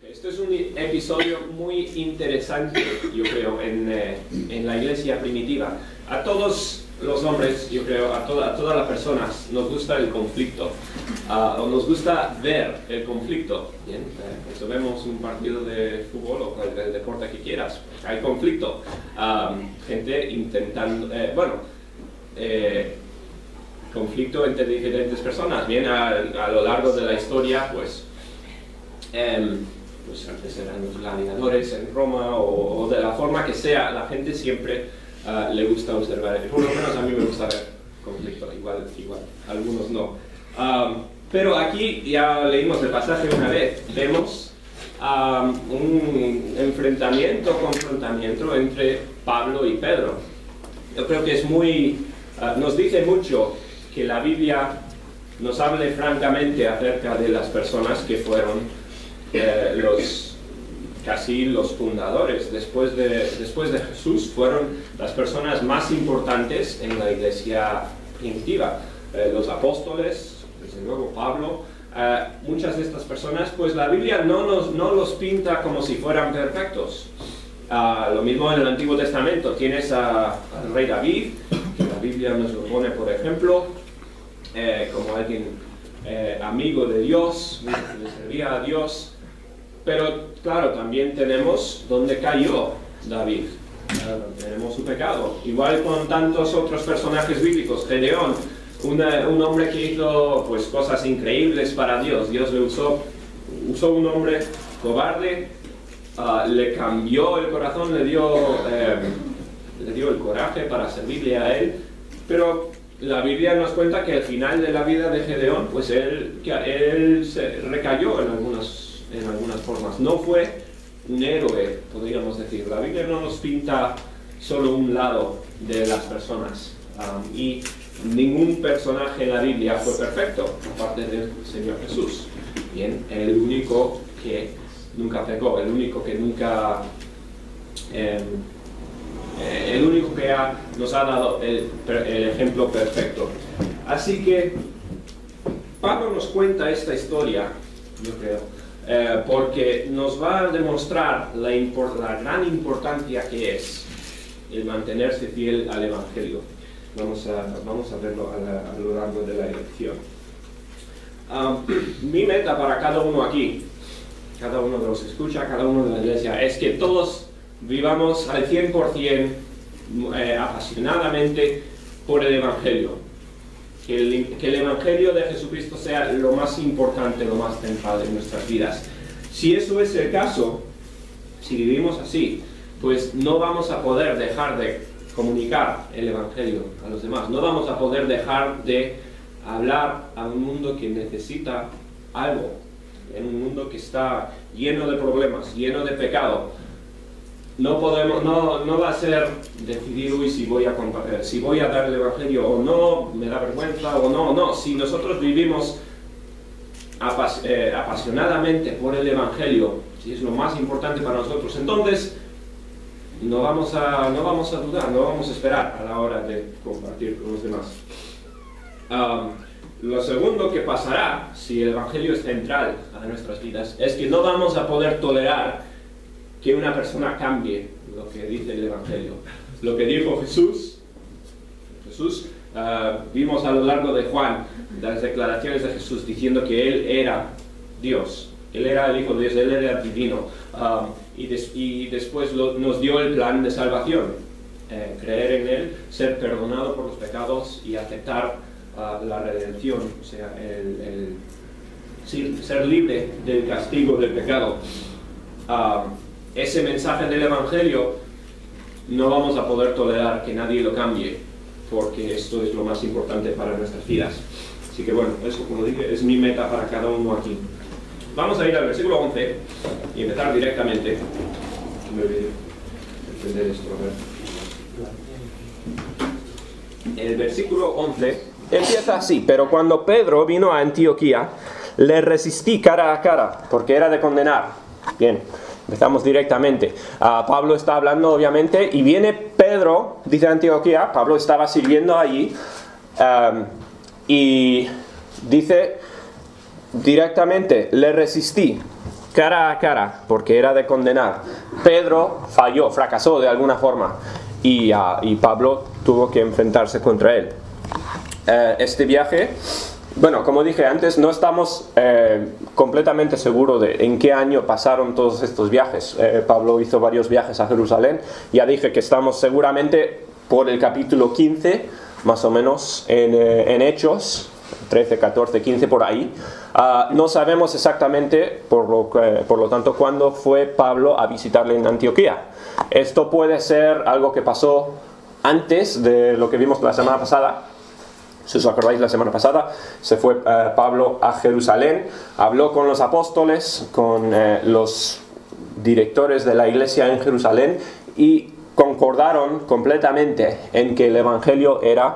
Este es un episodio muy interesante, yo creo, en la iglesia primitiva. A todos los hombres, yo creo, a todas las personas nos gusta el conflicto, o nos gusta ver el conflicto. Bien, eso vemos un partido de fútbol o el deporte que quieras, hay conflicto, gente intentando, conflicto entre diferentes personas. Bien, a lo largo de la historia, pues antes eran los gladiadores en Roma o de la forma que sea, la gente siempre le gusta observar, por lo menos a mí me gusta ver conflicto, igual, algunos no. Pero aquí ya leímos el pasaje una vez, vemos un confrontamiento entre Pablo y Pedro. Yo creo que es nos dice mucho que la Biblia nos hable francamente acerca de las personas que fueron casi los fundadores. Después de Jesús fueron las personas más importantes en la iglesia primitiva. Los apóstoles, desde luego Pablo, muchas de estas personas, pues la Biblia no los pinta como si fueran perfectos. Lo mismo en el Antiguo Testamento, tienes al rey David, que la Biblia nos lo pone, por ejemplo, como alguien amigo de Dios, que le servía a Dios. Pero claro, también tenemos dónde cayó David, tenemos su pecado, igual con tantos otros personajes bíblicos. Gedeón, un hombre que hizo pues cosas increíbles para Dios. Dios le usó un hombre cobarde, le cambió el corazón, le dio el coraje para servirle a él. Pero la Biblia nos cuenta que al final de la vida de Gedeón, pues él se recayó en algunas formas. No fue un héroe, podríamos decir. La Biblia no nos pinta solo un lado de las personas. Y ningún personaje en la Biblia fue perfecto, aparte del Señor Jesús. Bien, el único que nunca pecó, el único que nos ha dado el ejemplo perfecto. Así que Pablo nos cuenta esta historia, yo creo, porque nos va a demostrar la gran importancia que es el mantenerse fiel al Evangelio. Vamos a verlo a lo largo de la lección. Mi meta para cada uno aquí, cada uno de los que escucha, cada uno de la iglesia, es que todos vivamos al 100% apasionadamente por el Evangelio. Que el Evangelio de Jesucristo sea lo más importante, lo más central en nuestras vidas. Si eso es el caso, si vivimos así, pues no vamos a poder dejar de comunicar el Evangelio a los demás. No vamos a poder dejar de hablar a un mundo que necesita algo, en un mundo que está lleno de problemas, lleno de pecado. No va a ser decidir, si voy a dar el Evangelio o no, me da vergüenza o no. Si nosotros vivimos apasionadamente por el Evangelio, si es lo más importante para nosotros, entonces no vamos a dudar, no vamos a esperar a la hora de compartir con los demás. Lo segundo que pasará, si el Evangelio es central a nuestras vidas, es que no vamos a poder tolerar que una persona cambie lo que dice el Evangelio. Lo que dijo Jesús, vimos a lo largo de Juan, las declaraciones de Jesús diciendo que Él era Dios, Él era el Hijo de Dios, Él era divino, y después nos dio el plan de salvación, creer en Él, ser perdonado por los pecados y aceptar la redención, o sea, ser libre del castigo del pecado. Ese mensaje del Evangelio no vamos a poder tolerar que nadie lo cambie, porque esto es lo más importante para nuestras vidas. Así que bueno, eso, como dije, es mi meta para cada uno aquí. Vamos a ir al versículo 11 y empezar directamente. Me olvidé entender esto, a ver. El versículo 11 empieza así: pero cuando Pedro vino a Antioquía, le resistí cara a cara, porque era de condenar. Bien. Empezamos directamente. Pablo está hablando, obviamente, y viene Pedro, dice Antioquía. Pablo estaba sirviendo allí, y dice directamente, le resistí. cara a cara, porque era de condenar. Pedro falló, fracasó de alguna forma, y Pablo tuvo que enfrentarse contra él. Este viaje, bueno, como dije antes, no estamos completamente seguros de en qué año pasaron todos estos viajes. Pablo hizo varios viajes a Jerusalén. Ya dije que estamos seguramente por el capítulo 15, más o menos, en Hechos, 13, 14, 15, por ahí. No sabemos exactamente, por lo tanto, cuándo fue Pablo a visitarle en Antioquía. Esto puede ser algo que pasó antes de lo que vimos la semana pasada. Si os acordáis, la semana pasada se fue Pablo a Jerusalén, habló con los apóstoles, con los directores de la iglesia en Jerusalén, y concordaron completamente en que el evangelio era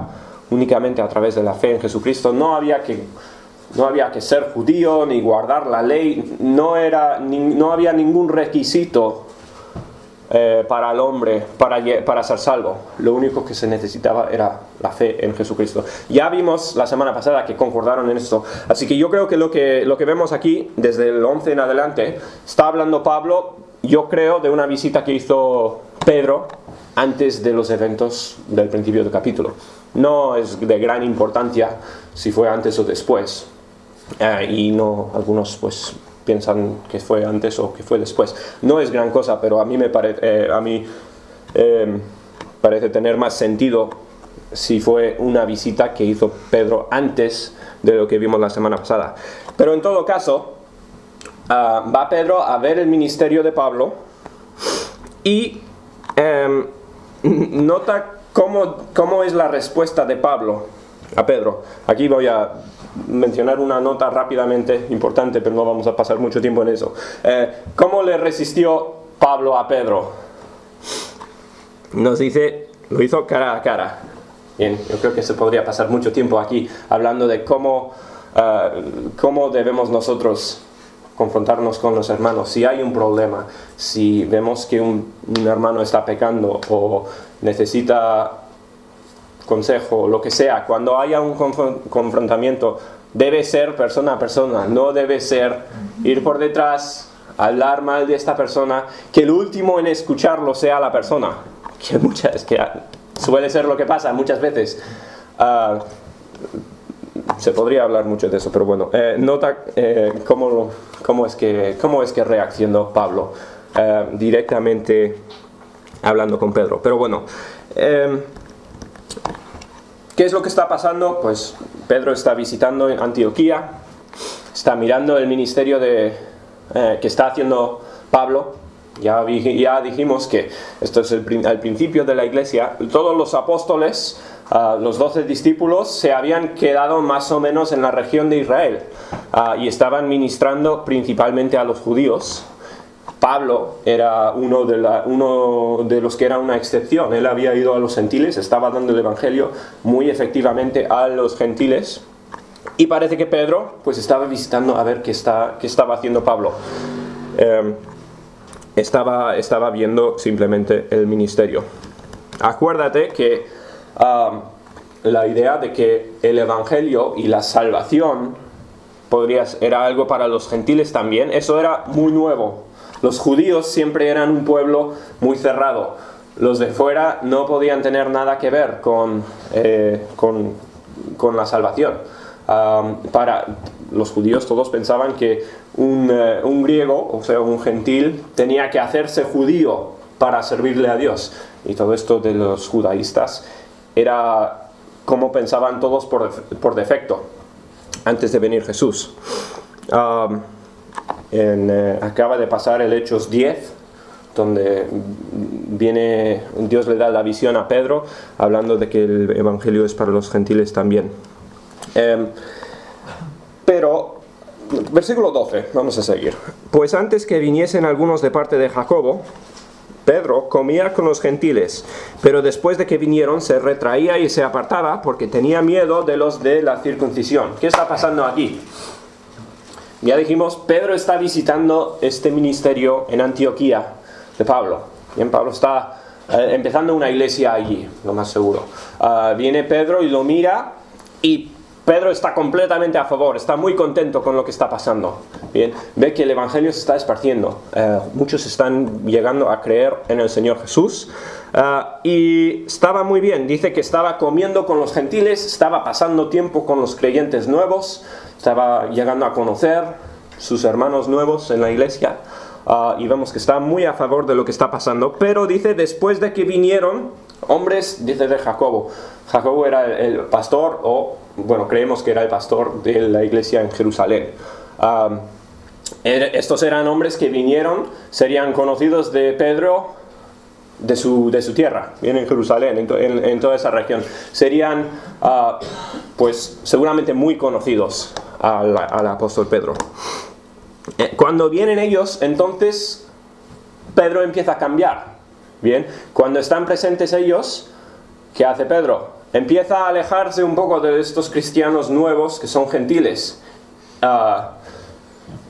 únicamente a través de la fe en Jesucristo. No había que ser judío ni guardar la ley, no había ningún requisito para el hombre para ser salvo. Lo único que se necesitaba era la fe en Jesucristo. Ya vimos la semana pasada que concordaron en esto. Así que yo creo que lo que vemos aquí, desde el 11 en adelante, está hablando Pablo, yo creo, de una visita que hizo Pedro antes de los eventos del principio del capítulo. No es de gran importancia si fue antes o después. Y no, algunos pues piensan que fue antes o que fue después. No es gran cosa, pero a mí parece tener más sentido si fue una visita que hizo Pedro antes de lo que vimos la semana pasada. Pero en todo caso, va Pedro a ver el ministerio de Pablo y nota cómo es la respuesta de Pablo a Pedro. Aquí voy a mencionar una nota rápidamente importante, pero no vamos a pasar mucho tiempo en eso. ¿Cómo le resistió Pablo a Pedro? Nos dice, lo hizo cara a cara. Bien, yo creo que se podría pasar mucho tiempo aquí hablando de cómo debemos nosotros confrontarnos con los hermanos. Si hay un problema, si vemos que un hermano está pecando o necesita consejo, lo que sea, cuando haya un confrontamiento, debe ser persona a persona, no debe ser ir por detrás, hablar mal de esta persona, que el último en escucharlo sea la persona, que suele ser lo que pasa muchas veces. Se podría hablar mucho de eso, pero bueno, nota cómo es que reaccionó Pablo directamente hablando con Pedro. Pero bueno, ¿qué es lo que está pasando? Pues Pedro está visitando Antioquía, está mirando el ministerio que está haciendo Pablo. Ya dijimos que esto es el principio de la iglesia. Todos los apóstoles, los 12 discípulos, se habían quedado más o menos en la región de Israel y estaban ministrando principalmente a los judíos. Pablo era uno de los que era una excepción. Él había ido a los gentiles, estaba dando el evangelio muy efectivamente a los gentiles. Y parece que Pedro pues estaba visitando a ver qué estaba haciendo Pablo. Estaba viendo simplemente el ministerio. Acuérdate que la idea de que el evangelio y la salvación era algo para los gentiles también, eso era muy nuevo. Los judíos siempre eran un pueblo muy cerrado. Los de fuera no podían tener nada que ver con la salvación. Para los judíos todos pensaban que un griego, o sea un gentil, tenía que hacerse judío para servirle a Dios. Y todo esto de los judaístas era como pensaban todos por defecto antes de venir Jesús. Acaba de pasar el Hechos 10, donde Dios le da la visión a Pedro, hablando de que el evangelio es para los gentiles también. Pero, versículo 12, vamos a seguir. Pues antes que viniesen algunos de parte de Jacobo, Pedro comía con los gentiles, pero después de que vinieron se retraía y se apartaba porque tenía miedo de los de la circuncisión. ¿Qué está pasando aquí? Ya dijimos, Pedro está visitando este ministerio en Antioquía de Pablo. Bien, Pablo está empezando una iglesia allí, lo más seguro. Viene Pedro y lo mira y Pedro está completamente a favor, está muy contento con lo que está pasando. Bien, ve que el evangelio se está esparciendo. Muchos están llegando a creer en el Señor Jesús. Y estaba muy bien, dice que estaba comiendo con los gentiles, estaba pasando tiempo con los creyentes nuevos, estaba llegando a conocer sus hermanos nuevos en la iglesia. Y vemos que está muy a favor de lo que está pasando. Pero dice, después de que vinieron hombres, dice de Jacobo. Jacobo era el pastor, o bueno, creemos que era el pastor de la iglesia en Jerusalén. Estos eran hombres que vinieron, serían conocidos de Pedro, de su tierra, bien en Jerusalén, en toda esa región. Serían, pues, seguramente muy conocidos al apóstol Pedro. Cuando vienen ellos, entonces Pedro empieza a cambiar. Bien, cuando están presentes ellos, ¿qué hace Pedro? Empieza a alejarse un poco de estos cristianos nuevos que son gentiles.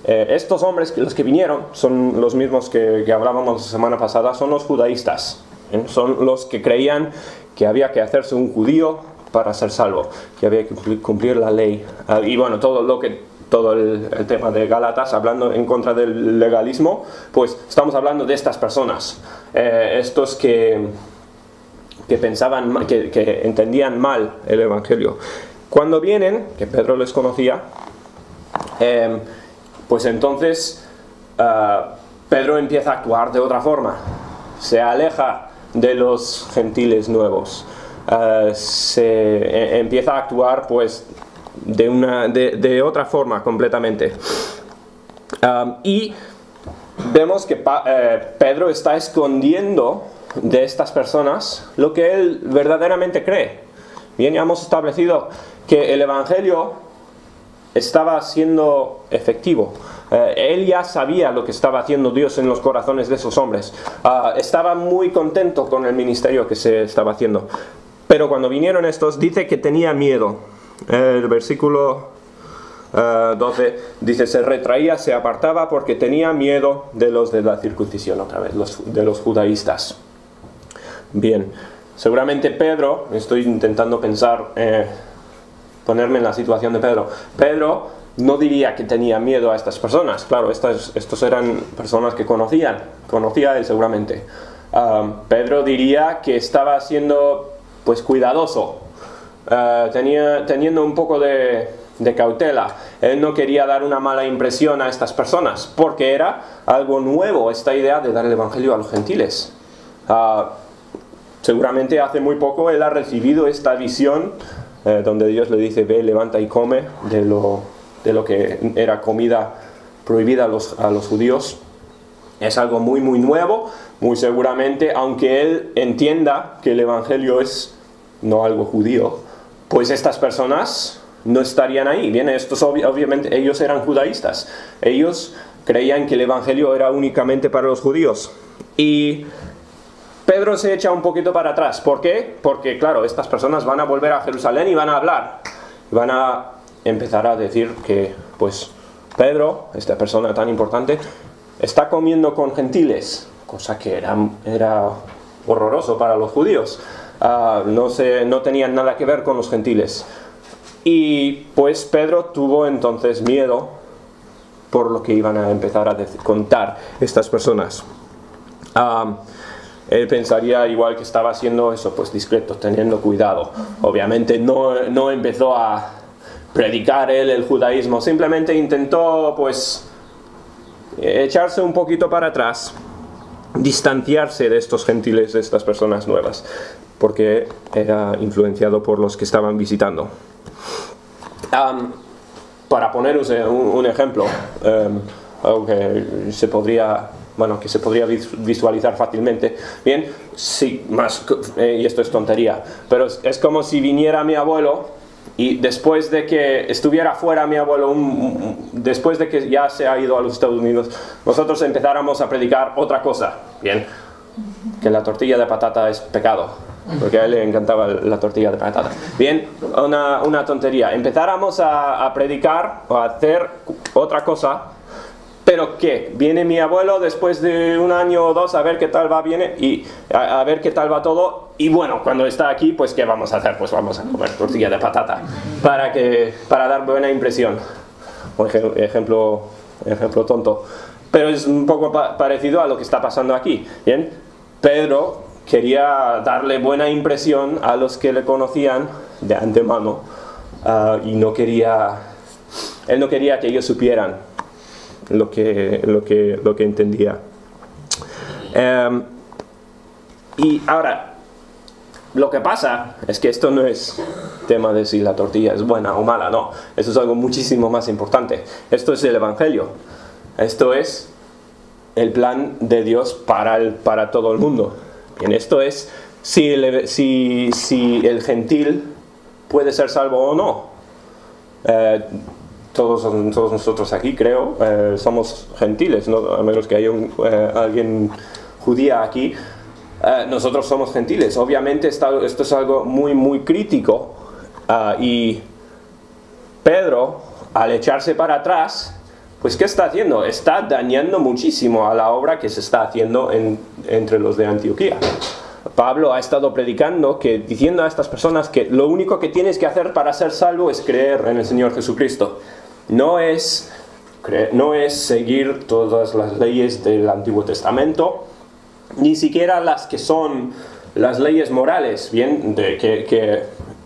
Estos hombres, los que vinieron, son los mismos que hablábamos la semana pasada, son los judaístas. Son los que creían que había que hacerse un judío para ser salvo, que había que cumplir la ley. Y bueno, todo el tema de Gálatas, hablando en contra del legalismo, pues estamos hablando de estas personas, estos que pensaban, que entendían mal el evangelio. Cuando vienen, que Pedro les conocía, pues entonces Pedro empieza a actuar de otra forma, se aleja de los gentiles nuevos, empieza a actuar pues de otra forma completamente. Y vemos que Pedro está escondiendo de estas personas lo que él verdaderamente cree. Bien, ya hemos establecido que el evangelio estaba siendo efectivo. Él ya sabía lo que estaba haciendo Dios en los corazones de esos hombres. Estaba muy contento con el ministerio que se estaba haciendo. Pero cuando vinieron estos, dice que tenía miedo. El versículo 12 dice, se retraía, se apartaba porque tenía miedo de los de la circuncisión, otra vez, de los judaístas. Bien, seguramente Pedro, estoy intentando pensar, ponerme en la situación de Pedro. Pedro no diría que tenía miedo a estas personas. Claro, estos eran personas que conocía a él seguramente. Pedro diría que estaba siendo pues cuidadoso, teniendo un poco de cautela. Él no quería dar una mala impresión a estas personas, porque era algo nuevo esta idea de dar el evangelio a los gentiles. Seguramente hace muy poco él ha recibido esta visión donde Dios le dice, ve, levanta y come de lo que era comida prohibida a los judíos. Es algo muy muy nuevo, muy seguramente, aunque él entienda que el evangelio es no algo judío, pues estas personas no estarían ahí. Bien, estos obviamente ellos eran judaístas, ellos creían que el evangelio era únicamente para los judíos. Y Pedro se echa un poquito para atrás. ¿Por qué? Porque claro, estas personas van a volver a Jerusalén y van a hablar, van a empezar a decir que pues Pedro, esta persona tan importante, está comiendo con gentiles, cosa que era horroroso para los judíos. No tenían nada que ver con los gentiles. Y pues Pedro tuvo entonces miedo por lo que iban a empezar a contar estas personas. Él pensaría igual que estaba haciendo eso, pues discreto, teniendo cuidado. Obviamente no empezó a predicar él el judaísmo, simplemente intentó pues echarse un poquito para atrás, distanciarse de estos gentiles, de estas personas nuevas, porque era influenciado por los que estaban visitando. Para poneros un ejemplo, algo que se podría visualizar fácilmente. Bien, sí, y esto es tontería, pero es como si viniera mi abuelo y después de que estuviera fuera mi abuelo, después de que ya se ha ido a los Estados Unidos, nosotros empezáramos a predicar otra cosa. Bien, que la tortilla de patata es pecado, porque a él le encantaba la tortilla de patata. Bien, una tontería. Empezáramos a predicar o a hacer otra cosa pero ¿qué? Viene mi abuelo después de un año o dos a ver qué tal va, viene y a ver qué tal va todo. Y bueno, cuando está aquí, pues ¿qué vamos a hacer? Pues vamos a comer tortilla de patata para dar buena impresión. Un ejemplo tonto. Pero es un poco parecido a lo que está pasando aquí. ¿Bien? Pedro quería darle buena impresión a los que le conocían de antemano y él no quería que ellos supieran lo que entendía. Y ahora, lo que pasa es que esto no es tema de si la tortilla es buena o mala, no. Esto es algo muchísimo más importante. Esto es el Evangelio. Esto es el plan de Dios para todo el mundo. Bien, esto es si el gentil puede ser salvo o no. Todos nosotros aquí, creo, somos gentiles, ¿no? A menos que haya alguien judía aquí. Nosotros somos gentiles. Obviamente esto es algo muy, muy crítico. Y Pedro, al echarse para atrás, pues ¿qué está haciendo? Está dañando muchísimo a la obra que se está haciendo entre los de Antioquía. Pablo ha estado predicando, diciendo a estas personas que lo único que tienes que hacer para ser salvo es creer en el Señor Jesucristo. No es seguir todas las leyes del Antiguo Testamento, ni siquiera las que son las leyes morales, bien, que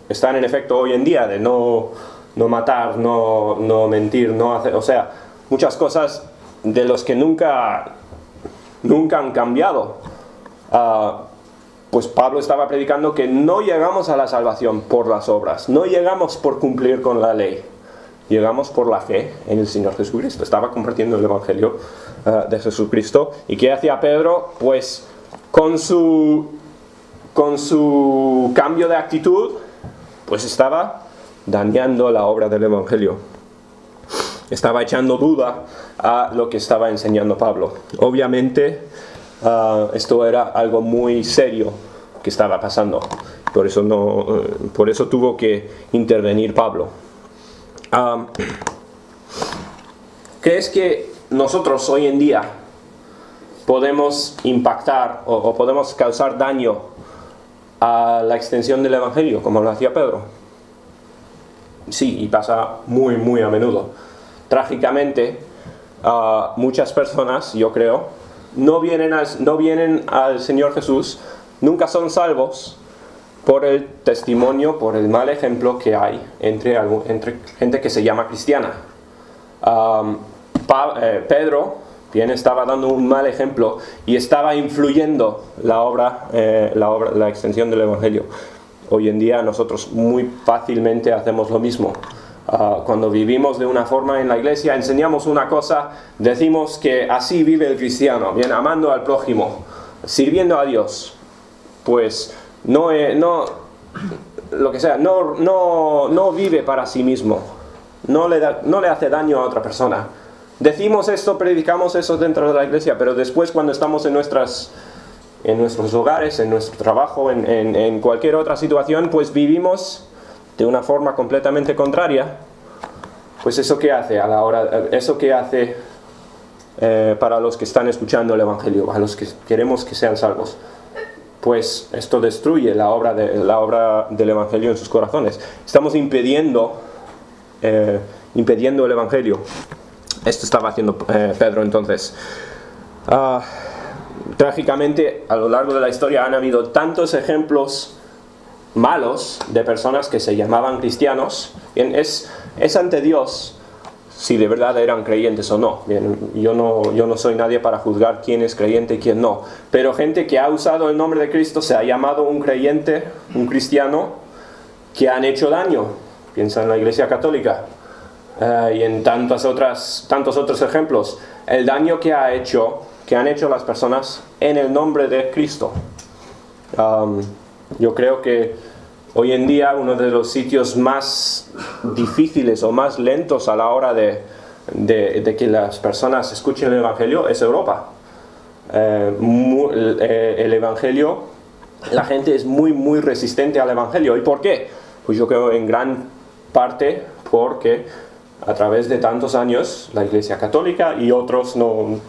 están en efecto hoy en día, de no matar, no mentir, no hacer, o sea, muchas cosas de los que nunca han cambiado. Pues Pablo estaba predicando que no llegamos a la salvación por las obras, no llegamos por cumplir con la ley, llegamos por la fe en el Señor Jesucristo. Estaba compartiendo el Evangelio de Jesucristo. ¿Y qué hacía Pedro? Pues con su cambio de actitud, pues estaba dañando la obra del Evangelio. Estaba echando duda a lo que estaba enseñando Pablo. Obviamente esto era algo muy serio que estaba pasando. Por eso tuvo que intervenir Pablo. ¿Crees que nosotros hoy en día podemos impactar o podemos causar daño a la extensión del Evangelio como lo hacía Pedro? Sí, y pasa muy, muy a menudo. Trágicamente, muchas personas, yo creo, no vienen al Señor Jesús, nunca son salvos por el testimonio, por el mal ejemplo que hay entre gente que se llama cristiana. Pedro bien estaba dando un mal ejemplo y estaba influyendo la extensión del Evangelio. Hoy en día nosotros muy fácilmente hacemos lo mismo. Cuando vivimos de una forma en la iglesia, enseñamos una cosa, decimos que así vive el cristiano, bien, amando al prójimo, sirviendo a Dios. Pues no vive para sí mismo, no le hace daño a otra persona. Decimos esto, predicamos eso dentro de la iglesia, pero después cuando estamos en nuestros hogares, en nuestro trabajo, en cualquier otra situación, pues vivimos de una forma completamente contraria. Pues eso que hace para los que están escuchando el Evangelio, a los que queremos que sean salvos, pues esto destruye la obra del Evangelio en sus corazones. Estamos impidiendo el Evangelio. Esto estaba haciendo Pedro entonces. Trágicamente, a lo largo de la historia han habido tantos ejemplos malos de personas que se llamaban cristianos. Bien, es ante Dios si de verdad eran creyentes o no. Bien, yo no soy nadie para juzgar quién es creyente y quién no, pero gente que ha usado el nombre de Cristo se ha llamado un creyente, un cristiano, que han hecho daño. Piensa en la Iglesia Católica y en tantos otros ejemplos, el daño que han hecho las personas en el nombre de Cristo. Yo creo que hoy en día uno de los sitios más difíciles o más lentos a la hora de que las personas escuchen el Evangelio es Europa. El Evangelio, la gente es muy, muy resistente al Evangelio. ¿Y por qué? Pues yo creo en gran parte porque a través de tantos años, la Iglesia Católica y otros, no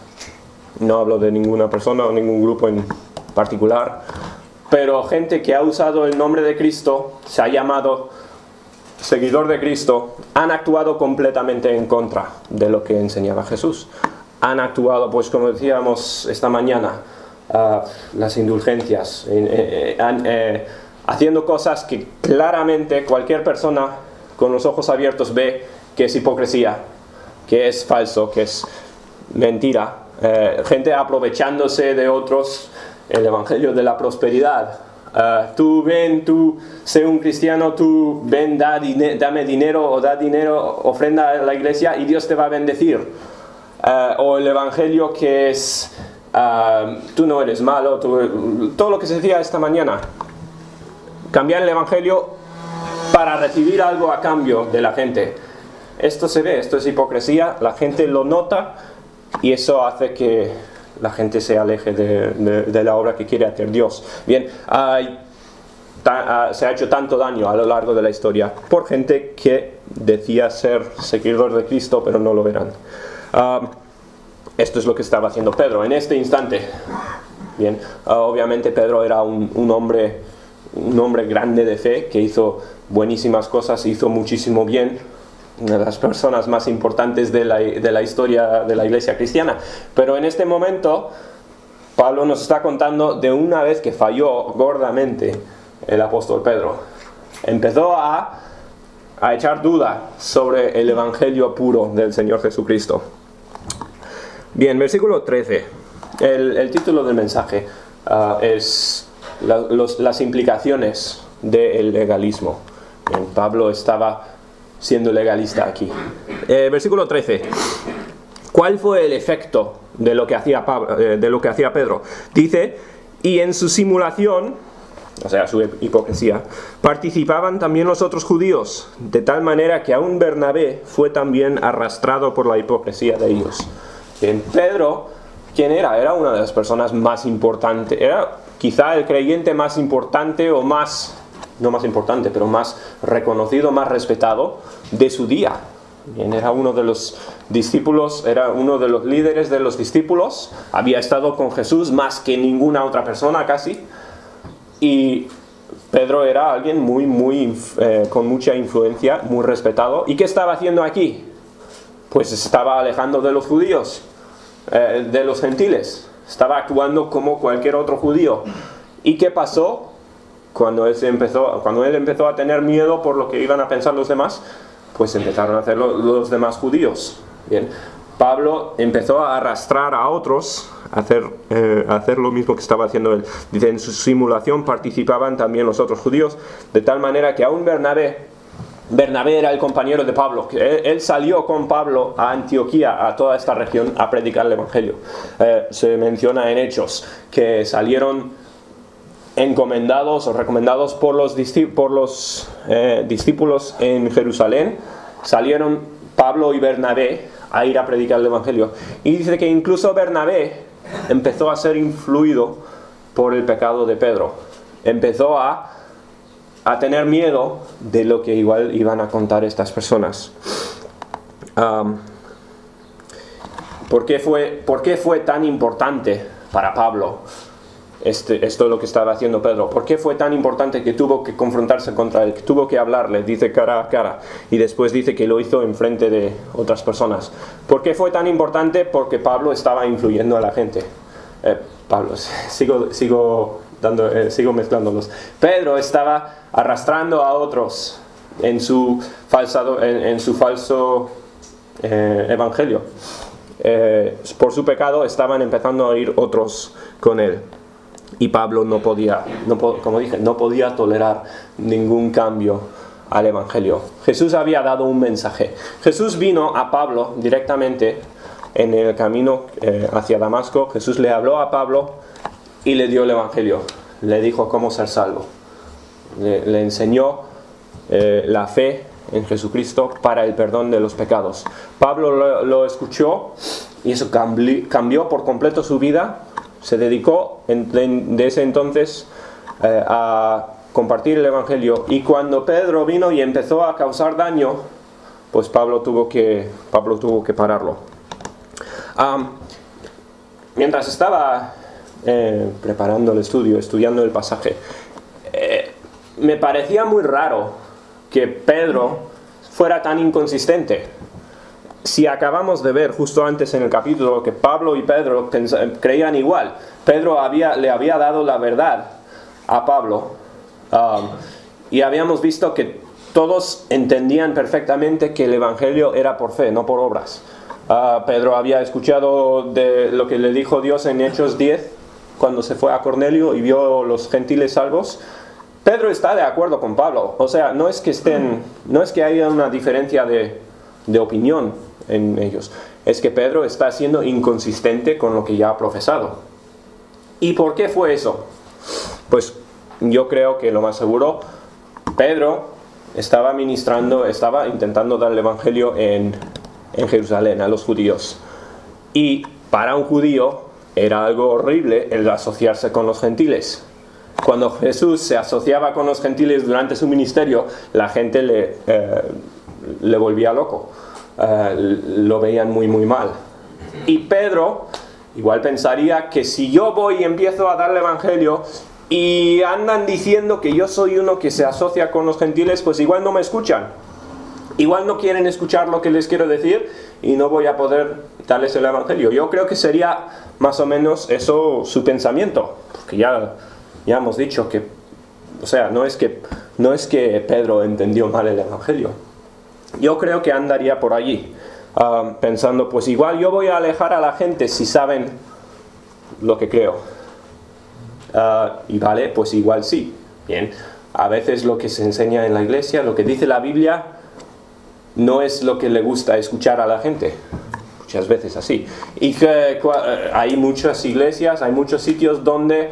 hablo de ninguna persona o ningún grupo en particular, pero gente que ha usado el nombre de Cristo, se ha llamado seguidor de Cristo, han actuado completamente en contra de lo que enseñaba Jesús. Han actuado, pues como decíamos esta mañana, las indulgencias, haciendo cosas que claramente cualquier persona con los ojos abiertos ve que es hipocresía, que es falso, que es mentira. Gente aprovechándose de otros, el evangelio de la prosperidad. Tú sé un cristiano, tú ven, dame dinero o da dinero, ofrenda a la iglesia y Dios te va a bendecir. O el evangelio que es, tú no eres malo, todo lo que se decía esta mañana. Cambiar el evangelio para recibir algo a cambio de la gente. Esto se ve, esto es hipocresía, la gente lo nota y eso hace que la gente se aleje de la obra que quiere hacer Dios. Bien, se ha hecho tanto daño a lo largo de la historia por gente que decía ser seguidor de Cristo, pero no lo eran. Esto es lo que estaba haciendo Pedro en este instante. Bien, obviamente Pedro era un hombre grande de fe, que hizo buenísimas cosas, hizo muchísimo bien, una de las personas más importantes de la historia de la iglesia cristiana. Pero en este momento, Pablo nos está contando de una vez que falló gordamente el apóstol Pedro. Empezó a echar duda sobre el evangelio puro del Señor Jesucristo. Bien, versículo 13. El título del mensaje es las implicaciones del legalismo. Bien, Pablo estaba siendo legalista aquí. Versículo 13. ¿Cuál fue el efecto de lo que hacía Pedro? Dice, y en su simulación, o sea, su hipocresía, participaban también los otros judíos, de tal manera que aún Bernabé fue también arrastrado por la hipocresía de ellos. Bien, Pedro, ¿quién era? Era una de las personas más importantes, era quizá el creyente más importante o más, no más importante, pero más reconocido, más respetado de su día. Bien, era uno de los discípulos, era uno de los líderes de los discípulos, había estado con Jesús más que ninguna otra persona casi, y Pedro era alguien con mucha influencia, muy respetado. ¿Y qué estaba haciendo aquí? Pues estaba alejando de los judíos, de los gentiles, estaba actuando como cualquier otro judío. ¿Y qué pasó? Cuando él empezó a tener miedo por lo que iban a pensar los demás, pues empezaron a hacerlo los demás judíos. Bien, Pablo empezó a arrastrar a otros a hacer lo mismo que estaba haciendo él. Dice, en su simulación participaban también los otros judíos, de tal manera que aún Bernabé era el compañero de Pablo, que él salió con Pablo a Antioquía, a toda esta región, a predicar el evangelio. Se menciona en Hechos que salieron encomendados o recomendados por los discípulos en Jerusalén. Salieron Pablo y Bernabé a ir a predicar el evangelio. Y dice que incluso Bernabé empezó a ser influido por el pecado de Pedro. Empezó a tener miedo de lo que igual iban a contar estas personas. ¿Por qué fue tan importante para Pablo esto es lo que estaba haciendo Pedro? ¿Por qué fue tan importante que tuvo que confrontarse contra él, que tuvo que hablarle, dice cara a cara, y después dice que lo hizo en frente de otras personas? ¿Por qué fue tan importante? Porque Pablo estaba influyendo a la gente. Sigo mezclándolos. Pedro estaba arrastrando a otros en su falso evangelio. Por su pecado estaban empezando a ir otros con él. Y Pablo no podía tolerar ningún cambio al evangelio. Jesús había dado un mensaje. Jesús vino a Pablo directamente en el camino hacia Damasco. Jesús le habló a Pablo y le dio el evangelio. Le dijo cómo ser salvo. Le enseñó la fe en Jesucristo para el perdón de los pecados. Pablo lo escuchó y eso cambió por completo su vida. Se dedicó de ese entonces a compartir el evangelio. Y cuando Pedro vino y empezó a causar daño, pues Pablo tuvo que pararlo. Mientras estaba preparando el estudio, estudiando el pasaje, me parecía muy raro que Pedro fuera tan inconsistente. Si acabamos de ver justo antes en el capítulo que Pablo y Pedro creían igual, Pedro le había dado la verdad a Pablo, y habíamos visto que todos entendían perfectamente que el Evangelio era por fe, no por obras. Pedro había escuchado de lo que le dijo Dios en Hechos 10, cuando se fue a Cornelio y vio los gentiles salvos. Pedro está de acuerdo con Pablo, o sea, no es que haya una diferencia de opinión en ellos, es que Pedro está siendo inconsistente con lo que ya ha profesado. ¿Y por qué fue eso? Pues yo creo que lo más seguro, Pedro estaba intentando dar el Evangelio en Jerusalén a los judíos, y para un judío era algo horrible el asociarse con los gentiles. Cuando Jesús se asociaba con los gentiles durante su ministerio, la gente le volvía loco, lo veían muy muy mal. Y Pedro igual pensaría que si yo voy y empiezo a dar el Evangelio y andan diciendo que yo soy uno que se asocia con los gentiles, pues igual no me escuchan, igual no quieren escuchar lo que les quiero decir y no voy a poder darles el Evangelio. Yo creo que sería más o menos eso su pensamiento, porque ya hemos dicho que, o sea, no es que Pedro entendió mal el Evangelio. Yo creo que andaría por allí, pensando, pues igual yo voy a alejar a la gente si saben lo que creo. Y vale, pues igual sí. Bien, a veces lo que se enseña en la iglesia, lo que dice la Biblia, no es lo que le gusta escuchar a la gente. Muchas veces así. Y que hay muchas iglesias, hay muchos sitios donde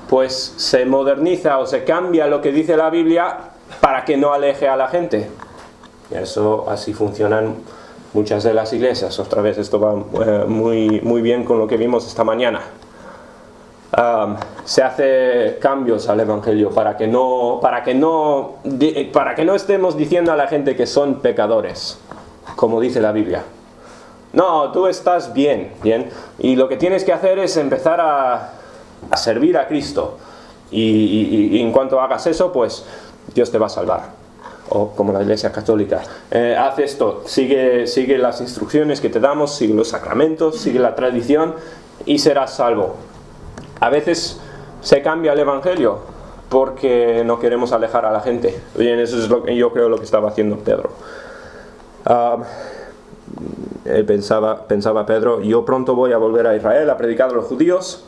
pues se moderniza o se cambia lo que dice la Biblia para que no aleje a la gente. Y eso, así funcionan muchas de las iglesias. Otra vez, esto va muy bien con lo que vimos esta mañana. Se hace cambios al Evangelio para que no estemos diciendo a la gente que son pecadores, como dice la Biblia. No, tú estás bien, y lo que tienes que hacer es empezar a servir a Cristo, y en cuanto hagas eso, pues Dios te va a salvar. O como la Iglesia Católica, haz esto, sigue las instrucciones que te damos, sigue los sacramentos, sigue la tradición y serás salvo. A veces se cambia el Evangelio porque no queremos alejar a la gente. Bien, eso es lo que yo creo lo que estaba haciendo Pedro. Él pensaba Pedro, yo pronto voy a volver a Israel a predicar a los judíos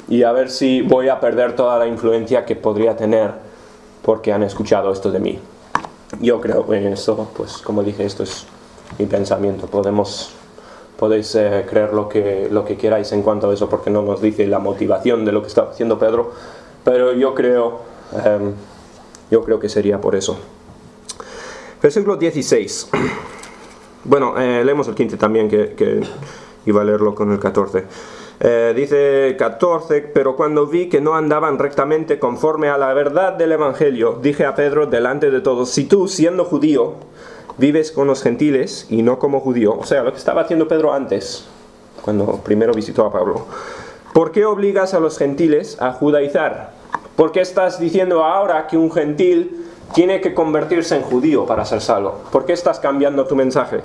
y a ver si voy a perder toda la influencia que podría tener porque han escuchado esto de mí. Yo creo en esto, pues como dije, esto es mi pensamiento. Podéis creer lo que queráis en cuanto a eso, porque no nos dice la motivación de lo que estaba haciendo Pedro, pero yo creo que sería por eso. Versículo 16. Bueno, leemos el 15 también, que iba a leerlo con el 14. Dice 14, pero cuando vi que no andaban rectamente conforme a la verdad del Evangelio, dije a Pedro delante de todos, si tú, siendo judío, vives con los gentiles y no como judío, o sea, lo que estaba haciendo Pedro antes, cuando primero visitó a Pablo, ¿por qué obligas a los gentiles a judaizar? ¿Por qué estás diciendo ahora que un gentil tiene que convertirse en judío para ser salvo? ¿Por qué estás cambiando tu mensaje?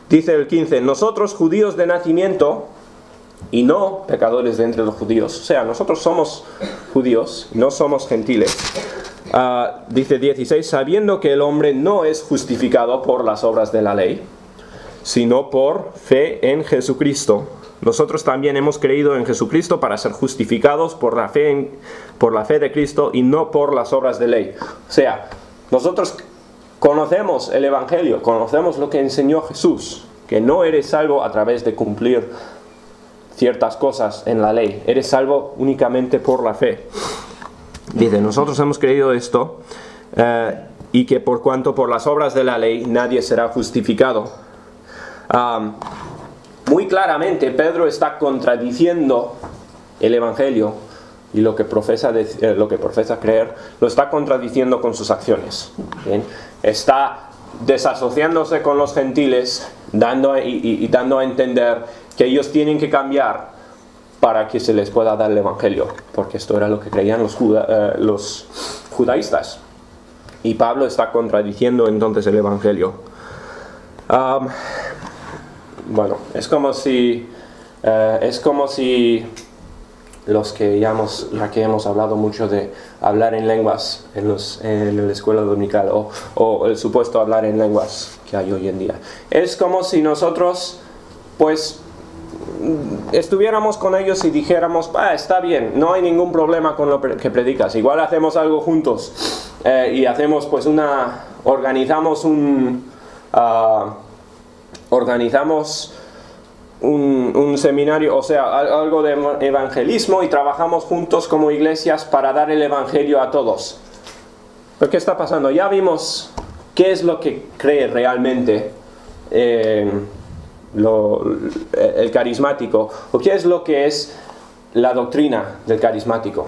Dice el 15, nosotros judíos de nacimiento y no pecadores de entre los judíos, o sea, nosotros somos judíos, no somos gentiles. Dice 16, sabiendo que el hombre no es justificado por las obras de la ley, sino por fe en Jesucristo. Nosotros también hemos creído en Jesucristo para ser justificados por la fe de Cristo y no por las obras de ley. O sea, nosotros conocemos el Evangelio, conocemos lo que enseñó Jesús, que no eres salvo a través de cumplir ciertas cosas en la ley, eres salvo únicamente por la fe. Dice, nosotros hemos creído esto, y que por cuanto por las obras de la ley nadie será justificado. Muy claramente Pedro está contradiciendo el Evangelio y lo que profesa creer, lo está contradiciendo con sus acciones. ¿Bien? Está desasociándose con los gentiles, dando a entender que ellos tienen que cambiar para que se les pueda dar el evangelio, porque esto era lo que creían los judaístas. Y Pablo está contradiciendo entonces el evangelio. Bueno, es como si los que ya que hemos hablado mucho de hablar en lenguas en la escuela dominical, o el supuesto hablar en lenguas que hay hoy en día. Es como si nosotros, pues, estuviéramos con ellos y dijéramos, está bien, no hay ningún problema con lo que predicas, igual hacemos algo juntos, y hacemos pues organizamos un seminario, o sea, algo de evangelismo, y trabajamos juntos como iglesias para dar el evangelio a todos. ¿Pero qué está pasando? Ya vimos qué es lo que cree realmente el carismático, o qué es lo que es la doctrina del carismático.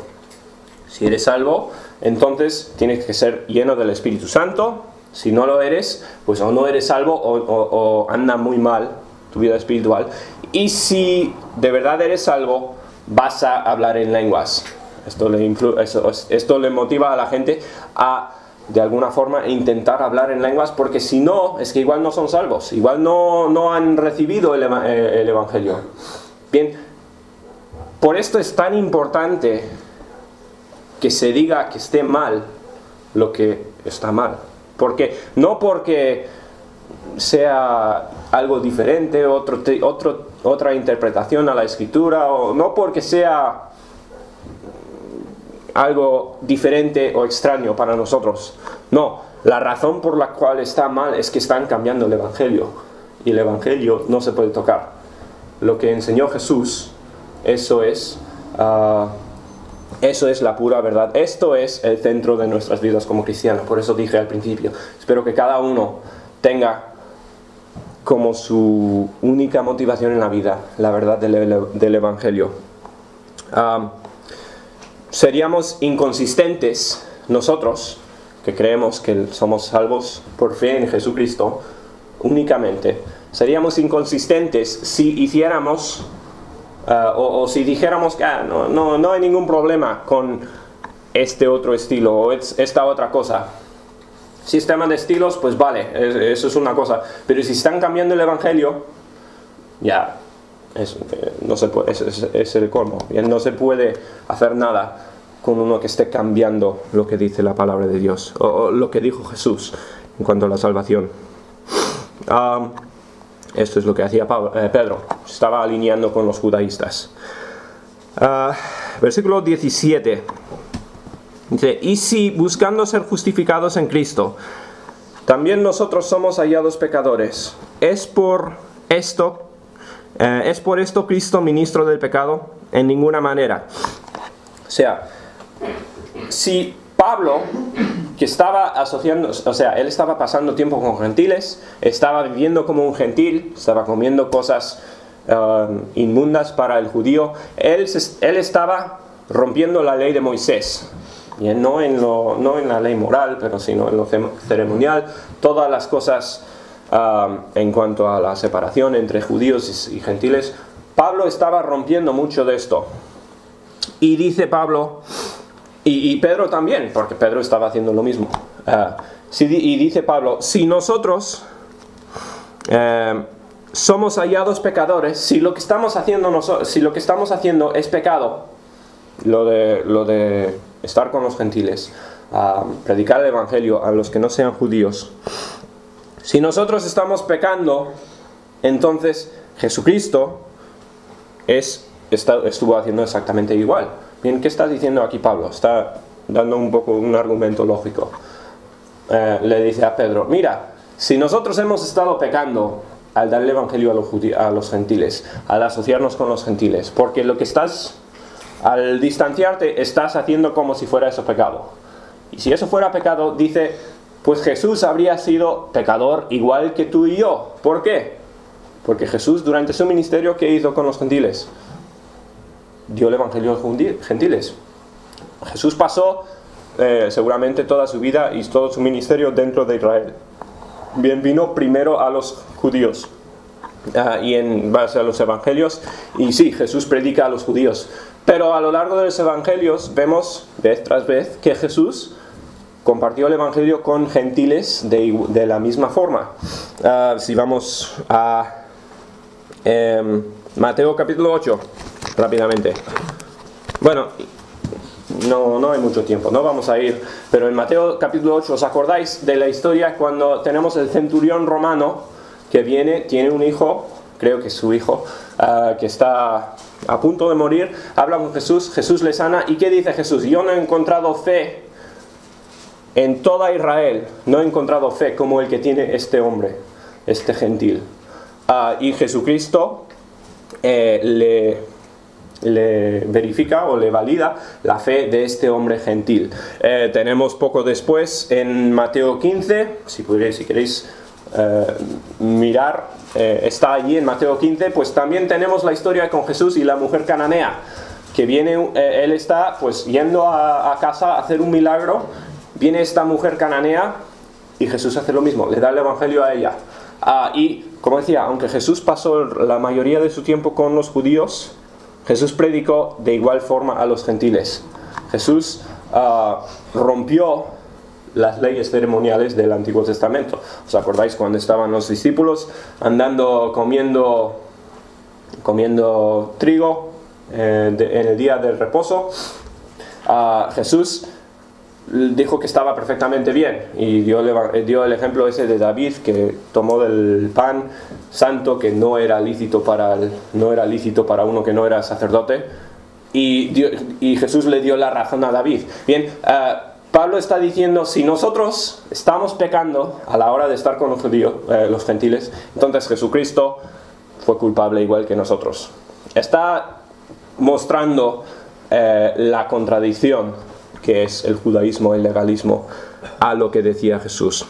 Si eres salvo, entonces tienes que ser lleno del Espíritu Santo. Si no lo eres, pues o no eres salvo o anda muy mal tu vida espiritual. Y si de verdad eres salvo, vas a hablar en lenguas. Esto le motiva a la gente a, de alguna forma, intentar hablar en lenguas, porque si no, es que igual no son salvos, igual no han recibido el evangelio. Bien, por esto es tan importante que se diga que esté mal lo que está mal. No porque sea algo diferente, otra interpretación a la escritura, o no porque sea algo diferente o extraño para nosotros. No, la razón por la cual está mal es que están cambiando el evangelio, y el evangelio no se puede tocar. Lo que enseñó Jesús, eso es la pura verdad. Esto es el centro de nuestras vidas como cristianos. Por eso dije al principio, espero que cada uno tenga como su única motivación en la vida la verdad del evangelio. Seríamos inconsistentes nosotros, que creemos que somos salvos por fe en Jesucristo únicamente. Seríamos inconsistentes si hiciéramos o si dijéramos que no hay ningún problema con este otro estilo o esta otra cosa. Sistema de estilos, pues vale, eso es una cosa. Pero si están cambiando el evangelio, ya no se puede, es el colmo. Ya no se puede hacer nada con uno que esté cambiando lo que dice la palabra de Dios, o lo que dijo Jesús en cuanto a la salvación. Esto es lo que hacía Pedro, estaba alineando con los judaístas. Versículo 17. Dice, y si buscando ser justificados en Cristo, también nosotros somos hallados pecadores, ¿es por esto Cristo ministro del pecado? En ninguna manera. O sea, si Pablo, que estaba asociando, o sea, él estaba pasando tiempo con gentiles, estaba viviendo como un gentil, estaba comiendo cosas inmundas para el judío, él estaba rompiendo la ley de Moisés. Y no en la ley moral, pero sino en lo ceremonial, todas las cosas en cuanto a la separación entre judíos y gentiles. Pablo estaba rompiendo mucho de esto. Y dice Pablo, y Pedro también, porque Pedro estaba haciendo lo mismo. Y dice Pablo, si nosotros somos hallados pecadores, si lo que estamos haciendo es pecado, lo de estar con los gentiles, predicar el evangelio a los que no sean judíos, si nosotros estamos pecando, entonces Jesucristo estuvo haciendo exactamente igual. Bien, ¿qué está diciendo aquí Pablo? Está dando un argumento lógico. Le dice a Pedro, mira, si nosotros hemos estado pecando al dar el evangelio a los gentiles, al asociarnos con los gentiles, porque al distanciarte estás haciendo como si fuera eso pecado. Y si eso fuera pecado, dice, pues Jesús habría sido pecador igual que tú y yo. ¿Por qué? Porque Jesús durante su ministerio, ¿qué hizo con los gentiles? Dio el evangelio a los gentiles. Jesús pasó seguramente toda su vida y todo su ministerio dentro de Israel. bien, vino primero a los judíos. Y en base a los evangelios, y sí, Jesús predica a los judíos, pero a lo largo de los evangelios vemos vez tras vez que Jesús compartió el evangelio con gentiles de la misma forma. Si vamos a Mateo capítulo 8, rápidamente. Bueno, no hay mucho tiempo, no vamos a ir, pero en Mateo capítulo 8, ¿os acordáis de la historia cuando tenemos el centurión romano que viene, tiene un hijo, creo que es su hijo, que está a punto de morir, habla con Jesús, Jesús le sana, ¿y qué dice Jesús? Yo no he encontrado fe en toda Israel, no he encontrado fe como el que tiene este hombre, este gentil. Y Jesucristo le verifica o le valida la fe de este hombre gentil. Tenemos poco después en Mateo 15, si queréis mirar, está allí en Mateo 15, pues también tenemos la historia con Jesús y la mujer cananea, que viene, él está pues yendo a casa a hacer un milagro, viene esta mujer cananea y Jesús hace lo mismo, le da el evangelio a ella. Y como decía, aunque Jesús pasó la mayoría de su tiempo con los judíos, Jesús predicó de igual forma a los gentiles. Jesús rompió las leyes ceremoniales del Antiguo Testamento. ¿Os acordáis cuando estaban los discípulos andando, comiendo trigo en el día del reposo? Jesús dijo que estaba perfectamente bien y dio el ejemplo ese de David, que tomó del pan santo que no era lícito para uno que no era sacerdote, y Jesús le dio la razón a David. Bien, Pablo está diciendo, si nosotros estamos pecando a la hora de estar con los gentiles, entonces Jesucristo fue culpable igual que nosotros. Está mostrando la contradicción que es el judaísmo, el legalismo, a lo que decía Jesús.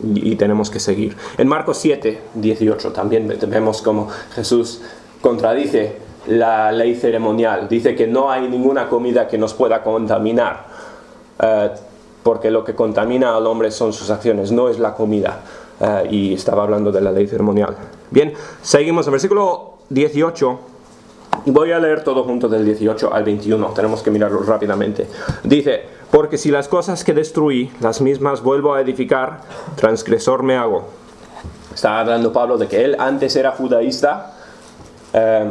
Y tenemos que seguir. En Marcos 7, 18 también vemos cómo Jesús contradice la ley ceremonial. Dice que no hay ninguna comida que nos pueda contaminar, porque lo que contamina al hombre son sus acciones, no es la comida. Y estaba hablando de la ley ceremonial. Bien, seguimos en versículo 18. Y voy a leer todo junto del 18 al 21, tenemos que mirarlo rápidamente. Dice, porque si las cosas que destruí, las mismas vuelvo a edificar, transgresor me hago. Está hablando Pablo de que él antes era judaísta,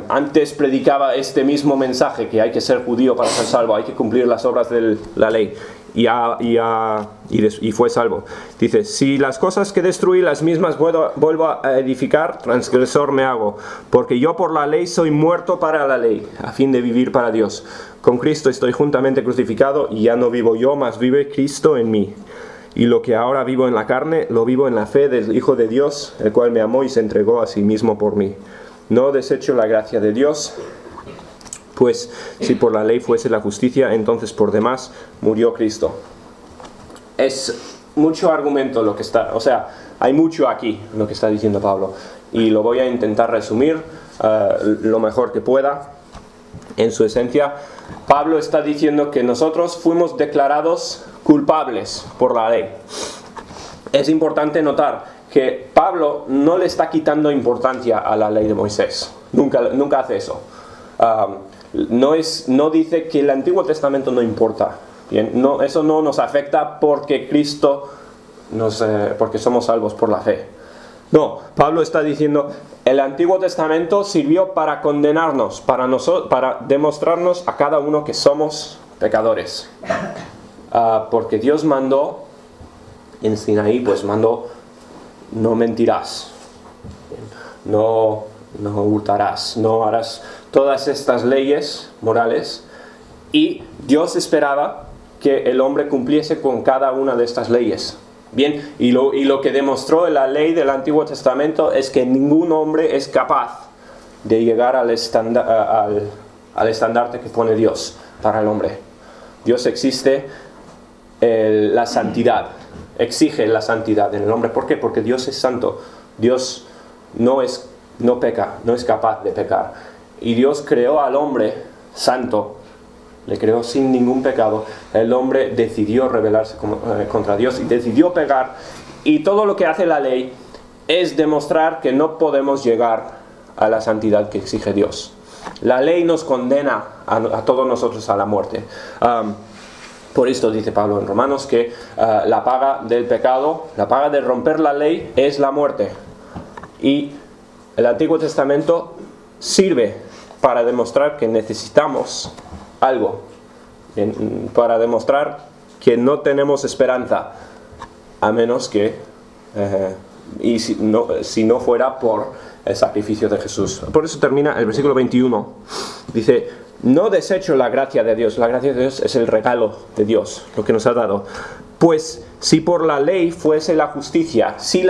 antes predicaba este mismo mensaje, que hay que ser judío para ser salvo, hay que cumplir las obras de la ley, y fue salvo. Dice, si las cosas que destruí, las mismas vuelvo a edificar, transgresor me hago, porque yo por la ley soy muerto para la ley, a fin de vivir para Dios. Con Cristo estoy juntamente crucificado, y ya no vivo yo, mas vive Cristo en mí. Y lo que ahora vivo en la carne, lo vivo en la fe del Hijo de Dios, el cual me amó y se entregó a sí mismo por mí. No desecho la gracia de Dios, pues si por la ley fuese la justicia, entonces por demás murió Cristo. Es mucho argumento lo que está, o sea, hay mucho aquí lo que está diciendo Pablo, y lo voy a intentar resumir lo mejor que pueda. En su esencia, Pablo está diciendo que nosotros fuimos declarados culpables por la ley. Es importante notar que Pablo no le está quitando importancia a la ley de Moisés. Nunca hace eso. No dice que el Antiguo Testamento no importa. Bien, no, eso no nos afecta porque porque somos salvos por la fe. No, Pablo está diciendo, el Antiguo Testamento sirvió para condenarnos, para demostrarnos a cada uno que somos pecadores. Porque Dios mandó, en Sinaí, pues mandó, no mentirás, no hurtarás, no harás, todas estas leyes morales, y Dios esperaba que el hombre cumpliese con cada una de estas leyes. Bien, y lo que demostró la ley del Antiguo Testamento es que ningún hombre es capaz de llegar al estandarte que pone Dios para el hombre. Dios exige la santidad en el hombre. ¿Por qué? Porque Dios es santo. Dios no peca, no es capaz de pecar. Y Dios creó al hombre santo, le creó sin ningún pecado. El hombre decidió rebelarse contra Dios y decidió pecar, Y todo lo que hace la ley es demostrar que no podemos llegar a la santidad que exige Dios. La ley nos condena a todos nosotros a la muerte. Por esto dice Pablo en Romanos que la paga del pecado, la paga de romper la ley es la muerte. Y el Antiguo Testamento sirve para demostrar que necesitamos algo, para demostrar que no tenemos esperanza, a menos que, si no fuera por el sacrificio de Jesús. Por eso termina el versículo 21. Dice, no desecho la gracia de Dios. La gracia de Dios es el regalo de Dios, lo que nos ha dado. Pues si por la ley fuese la justicia, si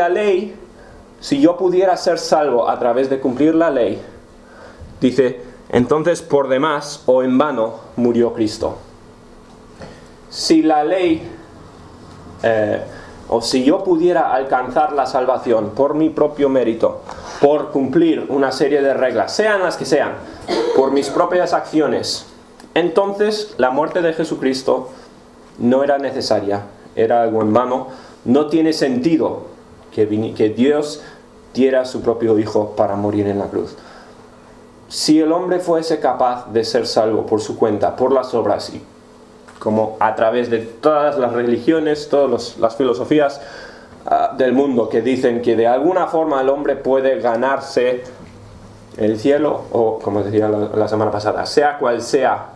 yo pudiera ser salvo a través de cumplir la ley, dice, entonces por demás o en vano murió Cristo. Si la ley, o si yo pudiera alcanzar la salvación por mi propio mérito, por cumplir una serie de reglas, sean las que sean, por mis propias acciones, entonces la muerte de Jesucristo no era necesaria, era algo en vano. No tiene sentido que Dios diera a su propio Hijo para morir en la cruz. Si el hombre fuese capaz de ser salvo por su cuenta, por las obras, y como a través de todas las religiones, todas las filosofías del mundo que dicen que de alguna forma el hombre puede ganarse el cielo, o como decía la semana pasada, sea cual sea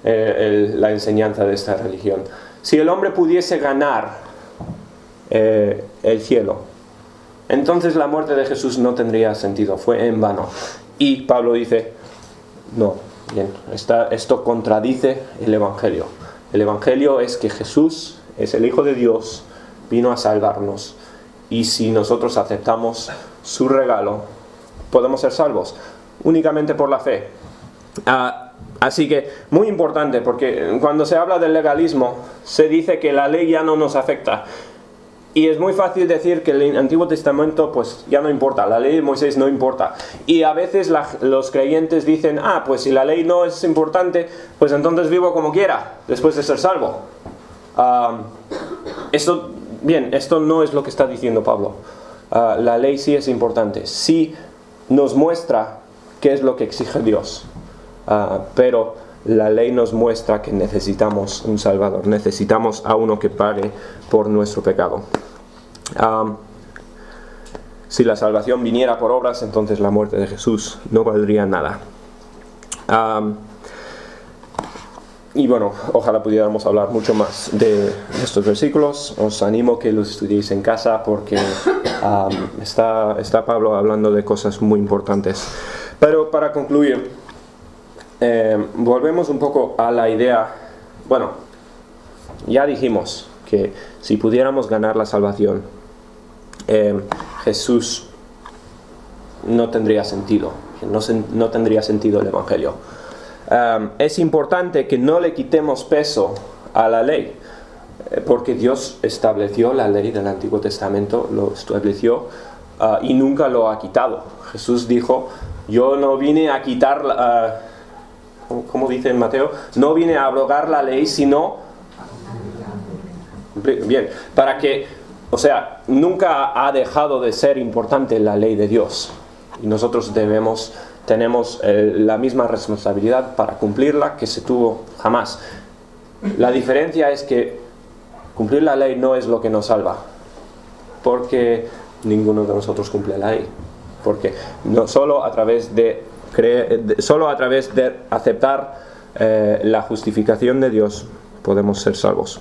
la enseñanza de esta religión. Si el hombre pudiese ganar el cielo, entonces la muerte de Jesús no tendría sentido, fue en vano. Y Pablo dice, no, bien, esto contradice el Evangelio. El Evangelio es que Jesús es el Hijo de Dios, vino a salvarnos, y si nosotros aceptamos su regalo, podemos ser salvos únicamente por la fe. Así que muy importante, porque cuando se habla del legalismo se dice que la ley ya no nos afecta, y es muy fácil decir que el Antiguo Testamento pues ya no importa, la ley de Moisés no importa, y a veces los creyentes dicen, pues si la ley no es importante, pues entonces vivo como quiera después de ser salvo. Esto no es lo que está diciendo Pablo. La ley sí es importante, sí nos muestra qué es lo que exige Dios, pero la ley nos muestra que necesitamos un Salvador, necesitamos a uno que pague por nuestro pecado. Si la salvación viniera por obras, entonces la muerte de Jesús no valdría nada. Y bueno, ojalá pudiéramos hablar mucho más de estos versículos. Os animo que los estudiéis en casa, porque está Pablo hablando de cosas muy importantes. Pero para concluir, volvemos un poco a la idea. Bueno, ya dijimos que si pudiéramos ganar la salvación, Jesús no tendría sentido, no tendría sentido el Evangelio. Es importante que no le quitemos peso a la ley, porque Dios estableció la ley del Antiguo Testamento, lo estableció y nunca lo ha quitado. Jesús dijo, yo no vine a quitar, como dice en Mateo, no vine a abrogar la ley, sino, bien, para que, nunca ha dejado de ser importante la ley de Dios, y nosotros tenemos la misma responsabilidad para cumplirla que se tuvo jamás. La diferencia es que cumplir la ley no es lo que nos salva, porque ninguno de nosotros cumple la ley, porque solo a través de aceptar la justificación de Dios podemos ser salvos.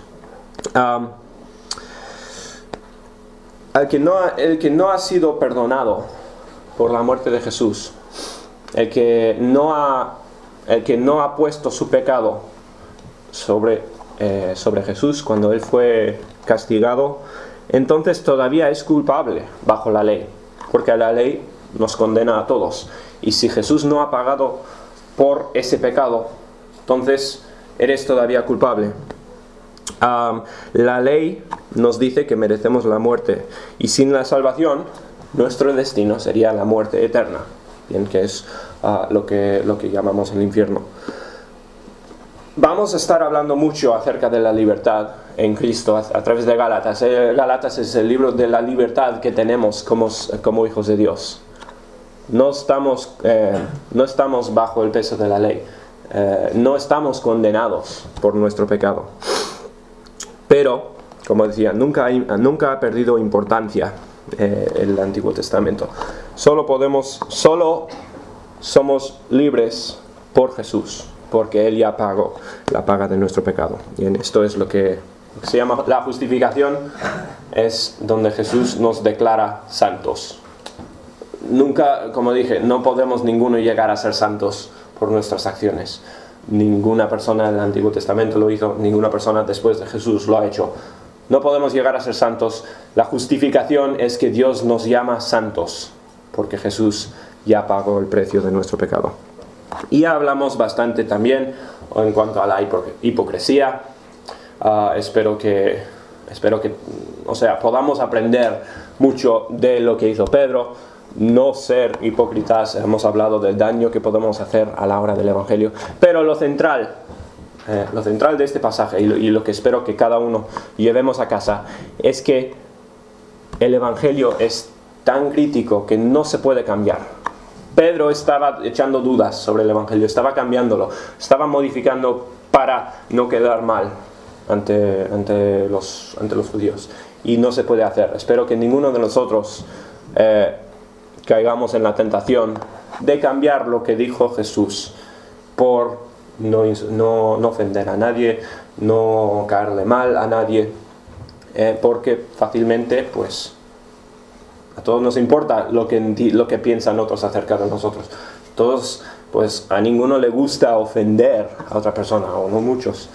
El que no ha sido perdonado por la muerte de Jesús, el que no ha puesto su pecado sobre Jesús cuando él fue castigado, entonces todavía es culpable bajo la ley, porque la ley nos condena a todos. Y si Jesús no ha pagado por ese pecado, entonces eres todavía culpable. La ley nos dice que merecemos la muerte, y sin la salvación nuestro destino sería la muerte eterna, bien, que es lo que llamamos el infierno. vamos a estar hablando mucho acerca de la libertad en Cristo a través de Gálatas. Gálatas es el libro de la libertad que tenemos como hijos de Dios. No estamos bajo el peso de la ley. No estamos condenados por nuestro pecado. Pero, como decía, nunca ha perdido importancia el Antiguo Testamento. Solo somos libres por Jesús, porque Él ya pagó la paga de nuestro pecado. Y en esto es lo que se llama la justificación, es donde Jesús nos declara santos. Nunca, como dije, no podemos ninguno llegar a ser santos por nuestras acciones. Ninguna persona en el Antiguo Testamento lo hizo, ninguna persona después de Jesús lo ha hecho. No podemos llegar a ser santos. La justificación es que Dios nos llama santos, porque Jesús ya pagó el precio de nuestro pecado. Y hablamos bastante también en cuanto a la hipocresía. Espero que podamos aprender mucho de lo que hizo Pedro. No ser hipócritas. Hemos hablado del daño que podemos hacer a la hora del Evangelio. Pero lo central de este pasaje y lo que espero que cada uno llevemos a casa es que el Evangelio es tan crítico que no se puede cambiar. Pedro estaba echando dudas sobre el Evangelio, estaba cambiándolo, estaba modificando para no quedar mal ante los judíos. Y no se puede hacer. Espero que ninguno de nosotros caigamos en la tentación de cambiar lo que dijo Jesús por no ofender a nadie, no caerle mal a nadie, porque fácilmente pues a todos nos importa lo que piensan otros acerca de nosotros. Todos, pues a ninguno le gusta ofender a otra persona, o no muchos.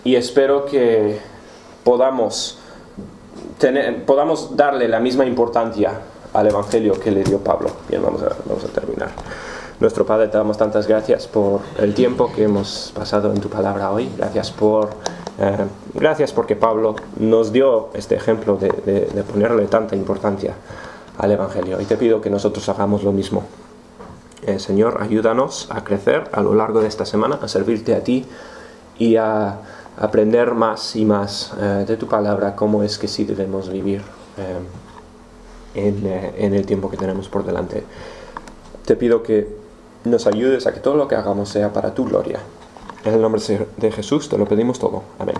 Y espero que podamos darle la misma importancia al Evangelio que le dio Pablo. Bien, vamos a terminar. Nuestro Padre, te damos tantas gracias por el tiempo que hemos pasado en tu palabra hoy. Gracias porque Pablo nos dio este ejemplo de ponerle tanta importancia al Evangelio. Y te pido que nosotros hagamos lo mismo. Señor, ayúdanos a crecer a lo largo de esta semana, a servirte a ti y a aprender más y más de tu palabra, cómo es que sí debemos vivir en el tiempo que tenemos por delante. Te pido que nos ayudes a que todo lo que hagamos sea para tu gloria. En el nombre de Jesús te lo pedimos todo. Amén.